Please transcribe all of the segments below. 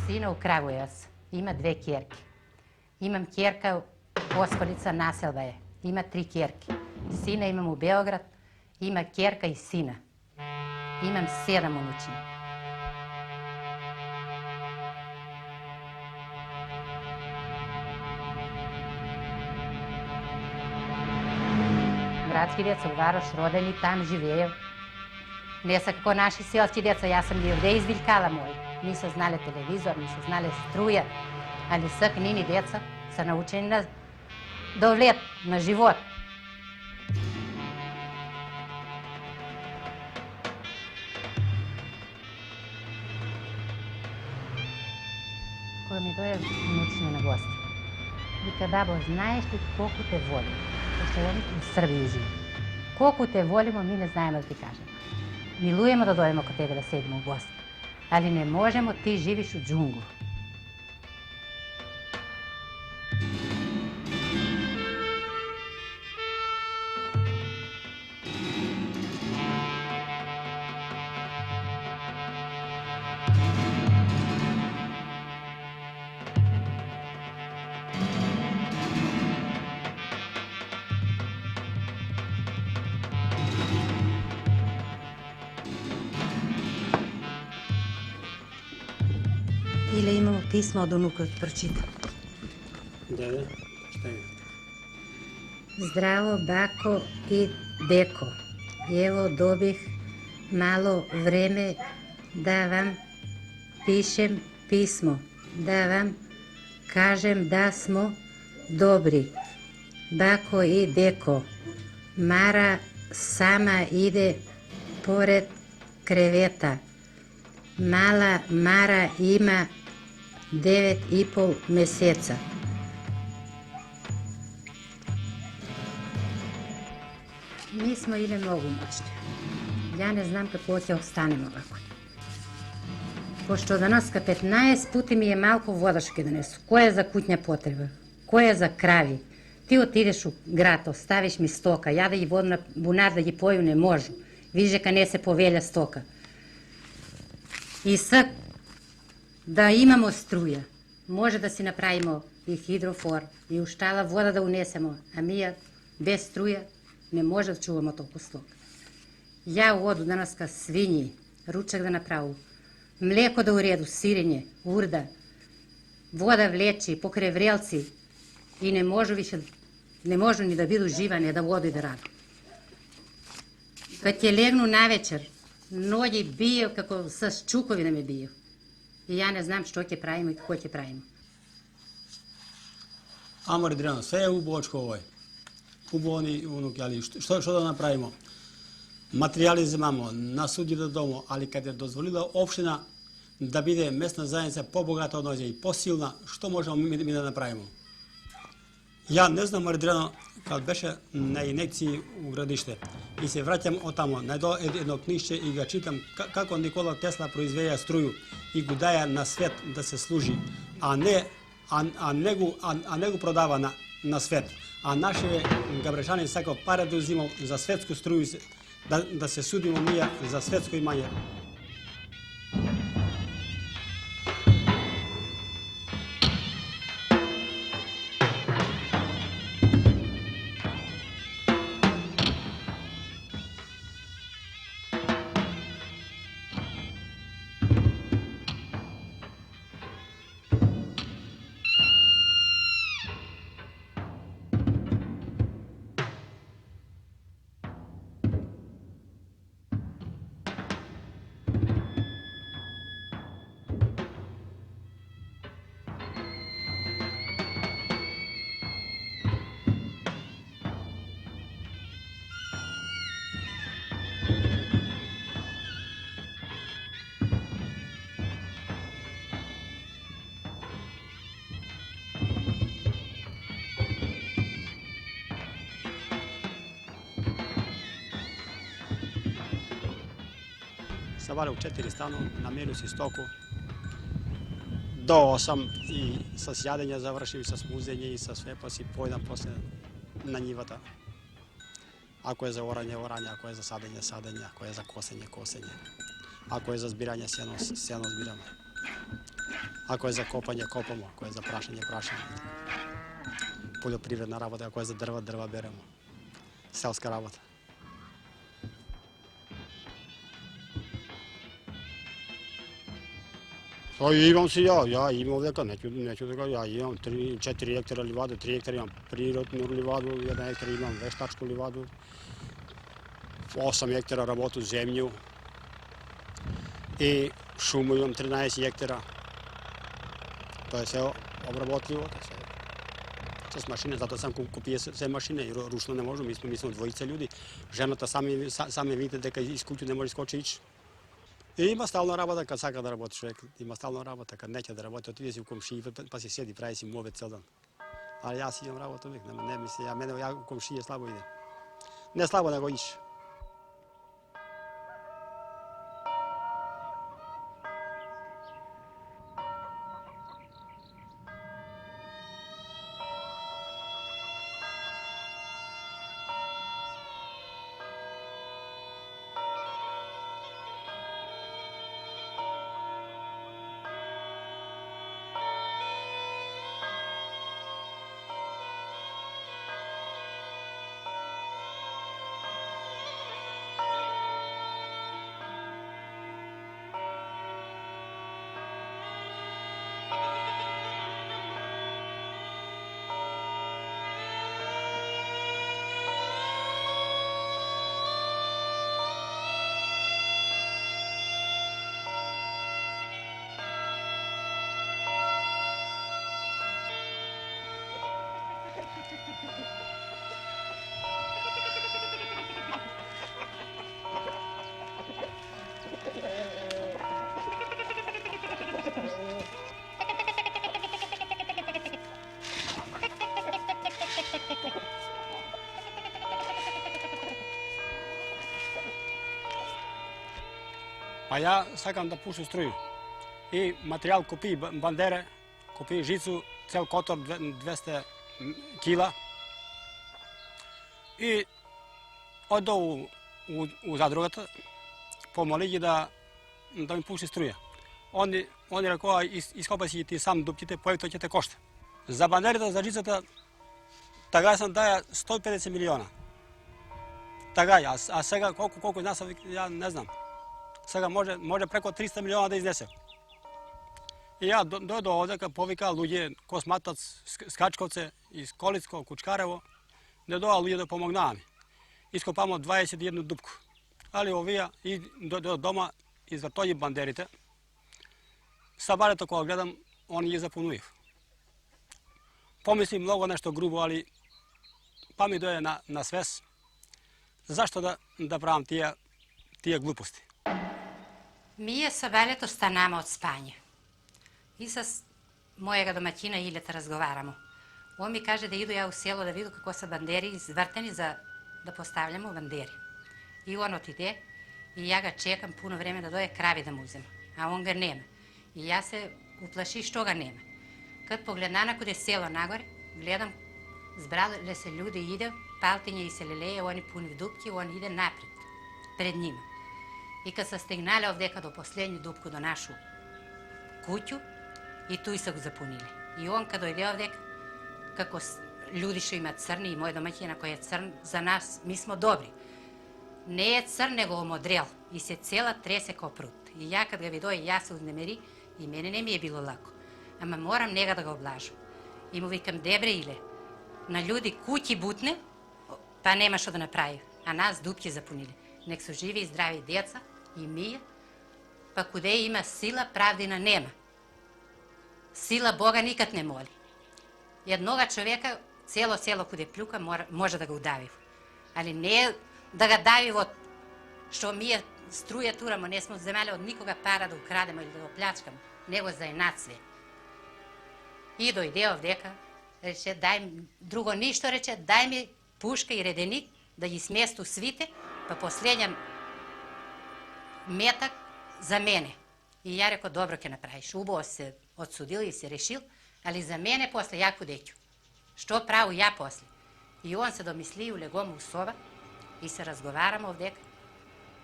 sina u Kragujevac. Ima 2 kjerke. Imam kjerka Oskolica, naselba je. Ima 3 kjerke. Sina imam u Beograd. Ima kjerka i sina. Imam 7 unučina. Gradski djeca u Varoš rodeni, tam živeju. Ne sa kako naši selski djeca, ja sam bio gde izbiljkala moj. Nisu znali televizor, nisu znali struja, ali sak nini djeca sa naučeni na dovlet, na život. Koja mi doje unučine na gosti. Vika, babo, znaš li koliko te volimo? Pošto oni u Srbiji žive. Koliko te volimo, mi ne znamo da ti kažemo. Milujemo da dođemo kod tebe da sedimo u gosti, ali ne možemo, ti živiš u džunglu. Ili imamo pismo od unuka da pročitam. Da, šta je? Zdravo, bako i deko. Evo dobih malo vreme da vam pišem pismo, da vam kažem da smo dobri. Bako i deko. Mara sama ide pored kreveta. Mala Mara ima 9,5 meseca. Mi smo ili mnogo moćni. Ja ne znam kako će ostanemo ovako. Pošto danaska 15 puti mi je malko vodaške donesu. Koja je za kutnja potreba? Koja je za kravi? Ti otideš u grad, ostaviš mi stoka. Ja da ji vodu na bunar da ji poju ne možu. Viže ka ne se povelja stoka. I sad, da imamo struja, može da si napravimo i hidrofor, i u štala voda da unesemo, a mi bez struja ne može da čuvamo toliko stoka. Ja u vodu danas ka svinji, ručak da napravu, mleko da uredu, sirenje, urda, voda vleči, pokraj vrelci i ne možu ni da bidu živane, da vodu i da radu. Kad je legnu na večer, noći biju kako sa ščukovina me biju. I ja ne znam što će pravimo i kako će pravimo. Amor Adriano, sve je u Bočko ovoj. Uboni unuk, ali što da napravimo? Materijalizam imamo, na sudi da domu, ali kad je dozvolila opština da bude mesna zajednica pobogata od nođe i posilna, što možemo mi da napravimo? Ja ne znam, Adriano, kad beše na injekciji u gradište i se vraćam od tamo, najdo jedno knjišće i ga čitam kako Nikola Tesla proizveja struju i ga daje na svet da se služi, a nego prodava na svet. A naše Gabrešani sako pare da uzimamo za svetsku struju, da se sudimo mi za svetsko imanje. Savale u 4 stanu, namijenio si stoku do 8 i sa sjadenja završim, sa smuzenje i sa sve, pa si pojdam poslije na njivata. Ako je za oranje, oranje, ako je za sadenje, sadenje, ako je za kosenje, kosenje. Ako je za zbiranje, sjeno zbiramo. Ako je za kopanje, kopamo. Ako je za prašenje, prašimo. Poljoprivredna работа, ako je za drva, drva beremo. Селска работа. Pa imam si ja imam ovdje, neću da ga, ja imam 4 hektara livade, 3 hektara imam prirodnu livadu, 1 hektar imam veštačku livadu, 8 hektara работу zemlju i šumu imam 13 hektara. To je sve obrabotljivo, to je sve s mašine, zato sam kupio sve mašine, jer ručno ne možu, mi smo dvojica ljudi, ženata sami vidite da iz kuću ne može skoči ići. I ima stalna работа kad saka da работи човек, ima stalna работа kad neće da работи, otide si u komšiji pa si sjedi, pravi si move cel dan. Ali ja si imam работу uvijek, ne misli, ja u komšiji slabo ide. Ne slabo, nego ići. Pa ja sakam da pušim struju. I materijal kupi bandere, kupi žicu, cel kotor 200 kila. I odo u zadrugata, помоли ги да ми пуши струја. Они рекоа, ископа си ти сам дупките, поевто ќе те кошта. За бандерите, за жицата, тага сам даја 150 милиона. Тага, а сега колку изнаса, ја не знам. Сега може преко 300 милиона да изнесе. И ја дојдо овдека, повика луѓе, Косматац, Скачковце, из Колицко, Кучкарево, не доа луѓе да помогнааме. Ископамо 21 дупку. Ali ovija i do doma izvrtoji banderite. Sabareto koga gledam, oni je zapunuju. Pomislim mnogo nešto grubo, ali pa mi doje na sves. Zašto da pravim tije gluposti? Ние са лето станаме от спanje. И с моєга домаćina Ileta razgovaramo. On mi kaže da idu ja u selo da vidu kako su banderi izvrteni da postavljamo banderi. I on otide i ja ga čekam puno vreme da doje kravi da mu uzem, a on ga nema. I ja se uplaši što ga nema. Kad pogledam kod je selo nagore, gledam, zbrale se ljudi, ide, paltinje i selileje, oni puni dupki, on ide napred, pred njima. I kad se stignali ovdeka do posljednju dupku do našu kuću, i tu se ga zapunili. I on kad dojde ovdeka, kako ljudi što ima crni i moj domaćina koji je crn, za nas, mi smo dobri. Ne je crn, nego omodrel i se cela trese kao prut. I ja kad ga vidio, ja se uznemeri i mene ne mi je bilo lako. Ama moram njega da ga oblažu. I mu vikam, debre ile, na ljudi kući butne, pa nema što da napravi. A nas dupke zapunili. Nek su živi i zdravi djeca i mi, pa kude ima sila, pravdina nema. Sila Boga nikad ne moli. Jednoga čovjeka, cijelo selo kude pljuka, može da ga udavi. Ali ne da ga davi od što mi je struje turamo, ne smo zemali od nikoga para da ukrademo ili da ga opljačkamo, nego za inat sve. I dojde ovdeka, reče, daj mi, drugo ništo reče, daj mi puška i redenik da ih smjestu svite, pa posljednjam metak za mene. I ja rekao, dobro ke napraviš, ubo se odsudil i se rešil, ali za mene posle ja kudeću. Što pravu ja posle. I on se domisli, ulegom u soba, i se razgovaramo ovdeka,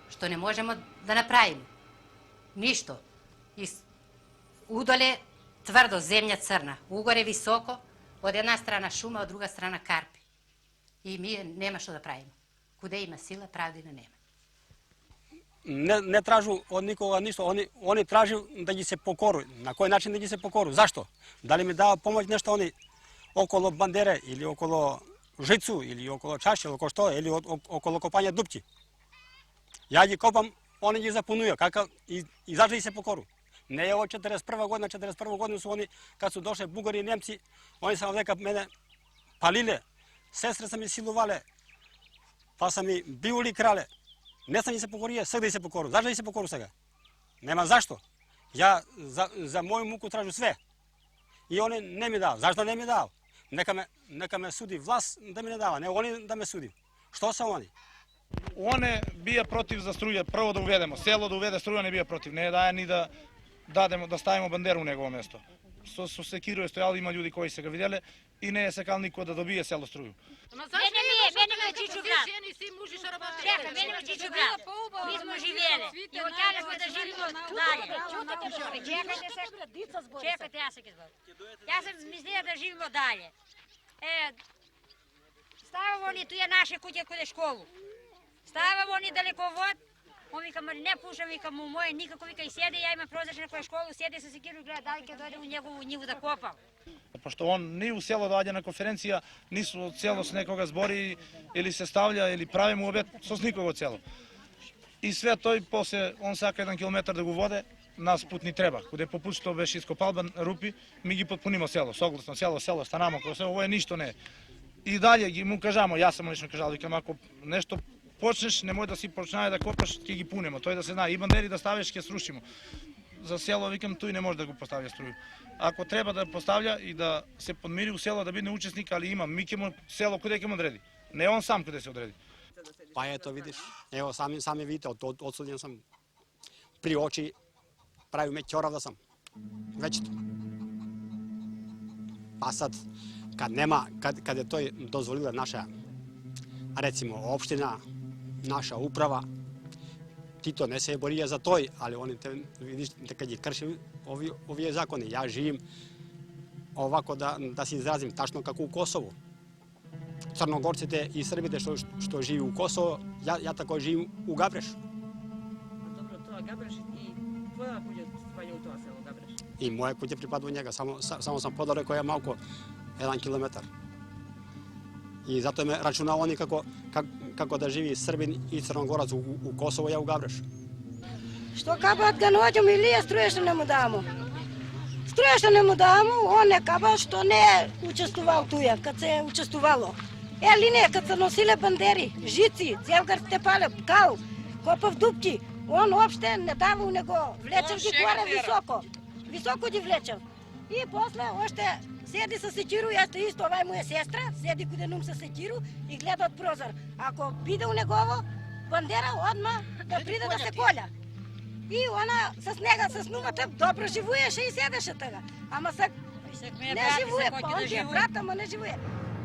što ne možemo da napravimo. Ništo. I Udolje tvrdo, zemlja crna. Ugore visoko, od jedna strana šuma, od druga strana karpi. I mi nema što da pravimo. Kude ima sila, pravdina nema. Ne tražu od nikoga ništa, oni traže da ih se pokoru. Na koji način da ih se pokoru? Zašto? Da li mi da pomoć nešto oni okolo bandere ili okolo žicu ili okolo čaše ili oko što, ili okolo kopanja dupki. Ja ih kopam, oni ih zapunuju, i zašto ih se pokoru? Ne je ovo 41. godina, 41. godinu su oni, kad su došli Bugari i Nemci, oni sam ovdje mene palile, sestre sam ih siluvale, pa sam ih bivuli krale. Ne sam ih se pokorio, sad da ih se pokoru. Zašto da ih se pokoru sada? Nema zašto. Ja za moju muku tražu sve. I oni ne mi dao. Zašto ne mi dao? Neka me sudi vlast da mi ne dava, ne oni da me sudi. Što su oni? On je bio protiv za struje, prvo da uvedemo. Selo da uvede struju, on je bio protiv. Ne daje ni da stavimo banderu u njegovo mjesto. Što su sekiruje stojali, ima ljudi koji se ga vidjeli i ne je sekal niko da dobije selo struju. Mene mi je Čiču grad. Čekaj, mene mi je Čiču grad. Mi smo živjeli i otjeli smo da živimo dalje. Čekajte, ja sam izbavim. Ja sam mislila da živimo dalje. Stavamo oni, tu je naše kuće kod je školu. Stavamo oni dalekovod. On vika, ne pušam, vika mu moje, nikako vika i sjede, ja imam prozračne koje školu, sjede sa sekiru i gleda da li kad dođe u njegovu njivu da kopam. Pošto on ni u selo dođe na konferencija, nisu celo se nekoga zbori ili se stavlja ili pravi mu objet, sos nikoga od celo. I sve to i posle, on saka 1 kilometar da ga vode, nas put ni treba. Kude po put što već iskopalban rupi, mi gi potpunimo selo, soglasno selo, stanamo, kao sve, ovo je ništo ne. I dalje mu kažamo, ja sam lično kažal, vikam, ako nešto počneš, nemoj da si počnaje da kopaš, ti gi punemo, to je da se zna, i banderi da staviš, ke srušimo. Za selo, vikam, tu i ne može da ga postavlja struju. Ako treba da postavlja i da se podmiri u selo, da bude učesnik, ali ima, mi ćemo selo kude ćemo odredi, ne on sam kude se odredi. Pa eto vidiš, evo sami vidite, odsuđen sam pri oči, pravi me ćorav da sam, večito. Pa sad, kad je to dozvolila naša, recimo, opština, naša uprava, ti to ne se borija za toj, ali oni te, vidiš, kad je kršili ovi zakoni, ja živim ovako da se izrazim, tačno kako u Kosovu. Crnogorcite i Srbite što živi u Kosovo, ja tako živim u Gabreš. Dobro, to Gabreš i tvoja kuća spadaju u to selo Gabreš? I moje kuće pripada u njega, samo sam podao koja je malko 1 kilometar. I zato me računao oni kako da živi Srbin i Crnogorac u Kosovo, ja u Gabreš. Što kabat ga nođemo ili je struje što ne mu damo? Struje što ne mu damo, on je kabat što ne učestvovao tu je, kad se je učestvovalo. Ili ne, kad se nosile banderi, žici, Zevgar Stepale, Kal, Kopov Dupki, on uopšte ne dava u nego, vlečev gi gore visoko gi vlečev. I posle ošte sjedi sa sekiru, jeste isto, ovaj mu je sestra, sjedi kude num sa sekiru i gleda od prozor. Ako bide u njegovo, bandera odmah da pride da se kolja. I ona sa snega, sa snumata, dobro živujеше и седеше тага. Ама сега не живуе, па он ти е брат, ама не живуе.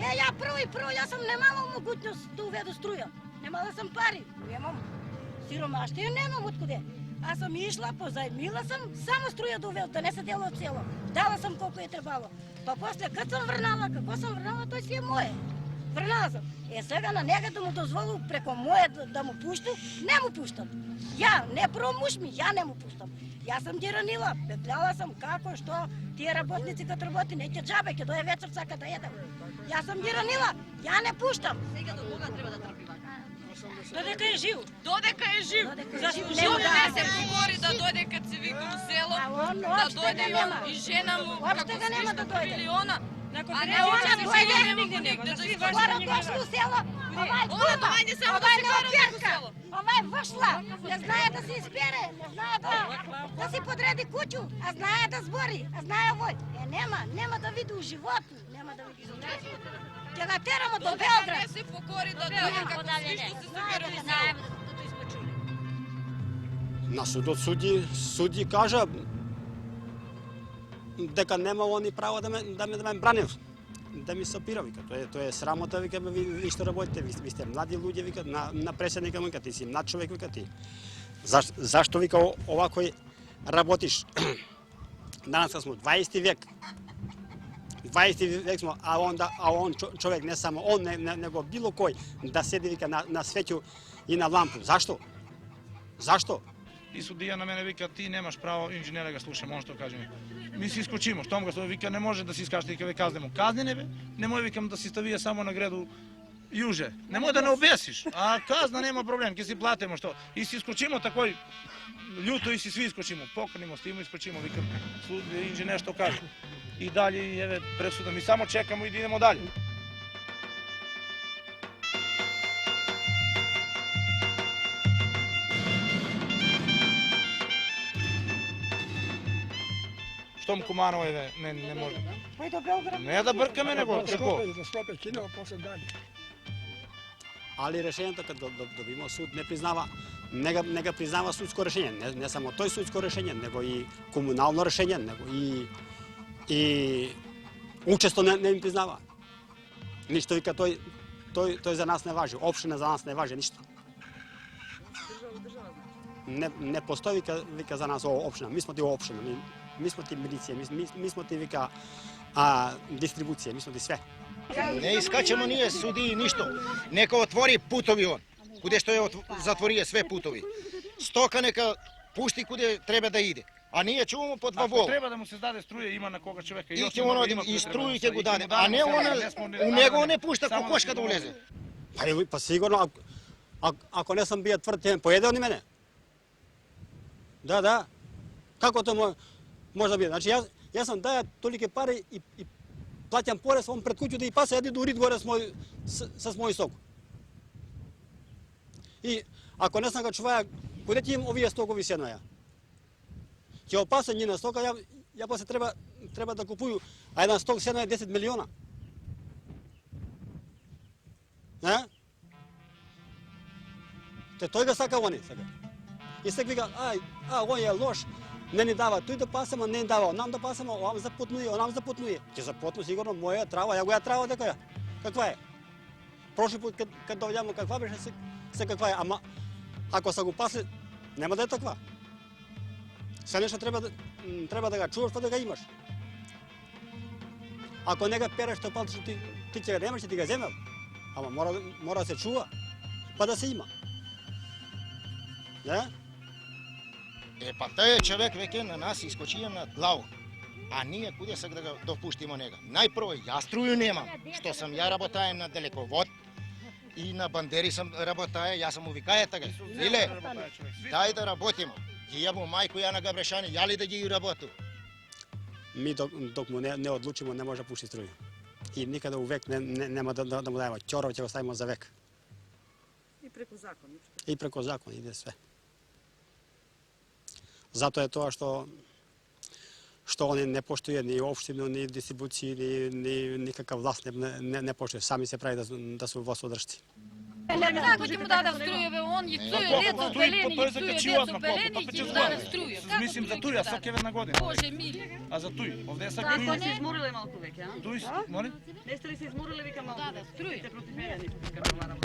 Ja prvo, ja sam nemala mogućnost da uvedu struja. Nemala sam pari, nemam siromaštine, nemam otkude. A sam išla, pozajmila sam samo struja da uvedu, da ne se delo od selo. Dala sam koliko je trebalo. Pa posle, kad sam vrnala, kako sam vrnala, to je sve moje. Vrnala sam. Сега на njega da mu dozvolu preko moje da mu puštam, ne mu puštam. Ja, ne prvo muž mi, ja ne mu puštam. Ja sam ti ranila, petljala sam kako, što, tije rabotnici kad raboti, neće džabe, kad doje večer saka da jedem. Ja sam ti ranila, ja ne puštam. Сега до кога треба да трпи вака? Додека е жив. Додека е жив. Нема Не се покори да дојде кад се вика у село, да дојде и жена му, како Уопšte ga nema da dođe. милиона, На а не ona ona dođe, сега не могу нигде да изврши. Скоро došli u selo, ovaj Ona kuma, dođe samo da ovaj se kara u neopjerka, selo. ovaj vršla, ne znaje da se ispere, ne znaje da si podredi kuću, a znaje da zbori, a znaje ovoj. Nema da vidi u životu, nema da vidi u životu. Te ga teramo do Додека Beograda. не се покори да дојде како сви што се собира у село. Знаем да то сме чули. На судот судји кажа дека нема они право да ме бранев, да ми сопира, вика. Тоа е срамота, вика, ви што работите, ви сте млади луѓе, вика, на преседника му, вика, ти си млад човек, вика, ти. Зашто, вика, овако работиш? Danas smo 20. vek. 20. vek smo, a on čovjek, ne samo on, nego bilo koji, da sedi vika na sveću i na lampu. Zašto? Zašto? И судија на мене вика ти немаш право, инженера го слушам, он што каже ми. Ми се искочимо, штом го вика не може да си искаш, вика ве казнемо. Казни не бе, немој викам да си ставија само на граду јуже. Немој да не обесиш. А казна нема проблем, ќе си платимо што. И си искочимо такој љуто и си сви искочимо. Покрнимо, стимо искочимо, викам инженер што каже. И дали еве пресуда ми само чекамо и да идемо дали. Штом Куманово еве не може. Ај до Белград. Не да бркаме него, како? За Скопје чинува, после дали. Ali rešenето kad dobimo sud ne ga priznava sudsko rešenje, ne samo to je sudsko rešenje, nego i komunalno rešenje, nego i učesto ne im priznava. Ništa vika, to za nas ne važi, opština za nas ne važi ništa. Ne postoji vika za nas ovo opština, mi smo ti opština, mi smo ti milicije, mi smo ti vika distribucije, mi smo ti sve. Не искачемо ние судии ништо. Нека отвори путови он. Куде што затворија све путови. Стока нека пушти куде треба да иде. А ние чуваме по два вола. Треба да му се даде струја, има на кога човека. И ќе оно и струи ќе го даде. А не у него не пушта кокошка да улезе. Pa sigurno, ako ne sam bio tvrd, pojede oni mene. Da. Kako to može biti? Znači, ja sam daja tolike pare i plaćam porez, on pred kuću da i pasa jedi durit gore sa svoj stoku. I ako ne znam ga čuvaja, kude ti im ovije stokovi sjednaja? Će opasa njena stoka, ja pa se treba da kupuju, a jedan stok sjednaja 10 miliona. Ne? Te to ga saka oni sada. I sad vika, on je loš, ne ni dava, tu da pasamo, ne ni dava, nam da pasamo, on zaputnuje. Će zaputnu sigurno moja trava, ja trava takva, kakva je. Prošli put kad dovedjamo kakva beše se kakva je, a ako sam ga upasli, nema da je takva. Sve nešto treba da ga čuvaš pa da ga imaš. Ako ne ga pereš, to pališ, ti će ga nemaš, ti ga zemel. Ama mora se čuva, pa da se ima. Ne? Па тој човек веќе на нас искочија на главу. А ние куде сега да го допуштимо нега? Најпрво јас струју немам, што сам ја работаем на далековод и на бандери сам работаја, јас сам увикаја така. Лиле, дај да работимо. Ги јамо мајку ја на Габрешани, ја ли да ги работу? Mi dok mu ne odlučimo ne može pušiti struju. I nikada u vek nema da mu dajemo. Ćorov će ga stavimo za vek. И преку закон. I preko zakona ide sve. Zato je to što oni ne poštuju ni opštinu, ni distribuciju, ni nikakav vlast ne poštuju. Sami se pravi da su vlastodržci. Како ќе му дадам струја, бе, он ги цуе деца белени, ги цуе деца белени, ги му дадам струја. Мислим за туј, а сак еве на година. Боже мили. А за туј, овде е сак Како туј. се измориле малку веќе, а? Туј, моли? Не сте ли се измориле вика малку? Да, струја. Те против мене ни разговарам.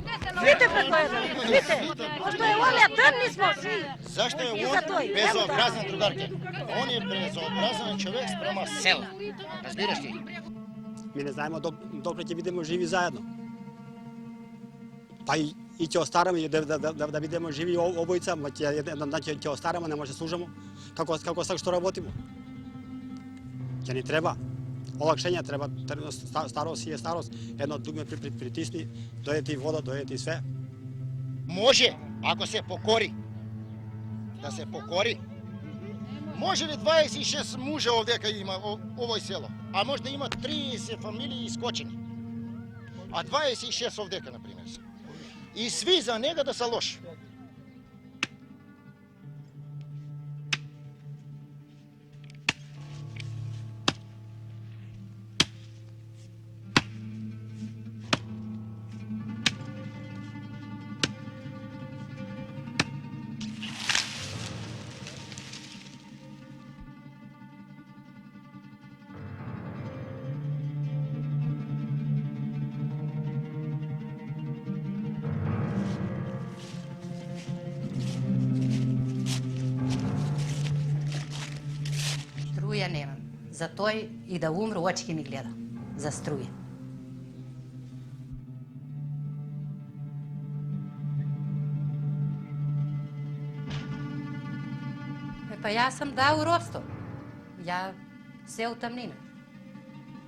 Видите како е, видите. Пошто е он е тъмни смо сви. Зашто е И он за тој, безобразен другарке? Он е безобразен човек спрема села. Разбираш ли? Mi ne znamo dok će vidimo živi zajedno. Pa i će ostaramo da vidimo živi obojica, jedan dan će ostaramo, ne može služamo. Kako sad što rabotimo? Će ni treba. Olakšenja treba, starost je starost. Jedno dugme pritisni, doje ti voda, doje ti sve. Може, ако се покори. Да се покори. Може ли 26 мужа овдека има овој село? А може да има 30 фамилии искочени. А 26 овдека, например. И сви за нега да са лоши. ja nemam. Za toj i da umru, očki mi gleda. Za struje. Pa ja sam dao u ropstvo. Ja sve u tamninu.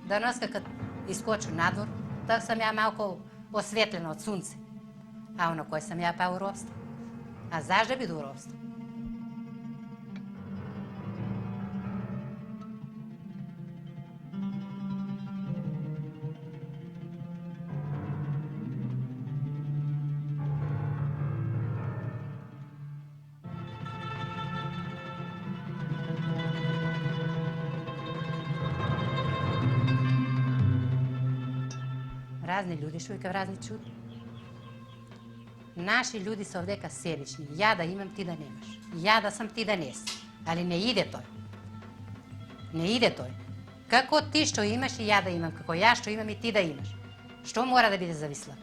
Danas kad iskoču na dvor, da sam ja malko osvjetljena od sunce. A ono koje sam ja pa u ropstvo. A zašto bi da u ropstvo? Razni ljudi što uvijek razni čudi. Naši ljudi su ovdje sebični. Ja da imam, ti da nemaš. Ja da sam, ti da nisi. Ali ne ide to. Ne ide to. Kako ti što imaš i ja da imam, kako ja što imam i ti da imaš. Što mora da bude zavisla?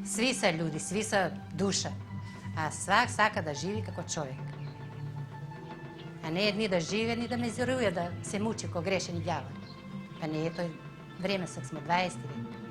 Svi sa ljudi, svi sa duša. A svak saka da živi kako čovjek. A ne ni da žive, ni da meziruje, da se muči ko grešeni djavol. Pa nije to vrijeme, sad smo 20. vijek.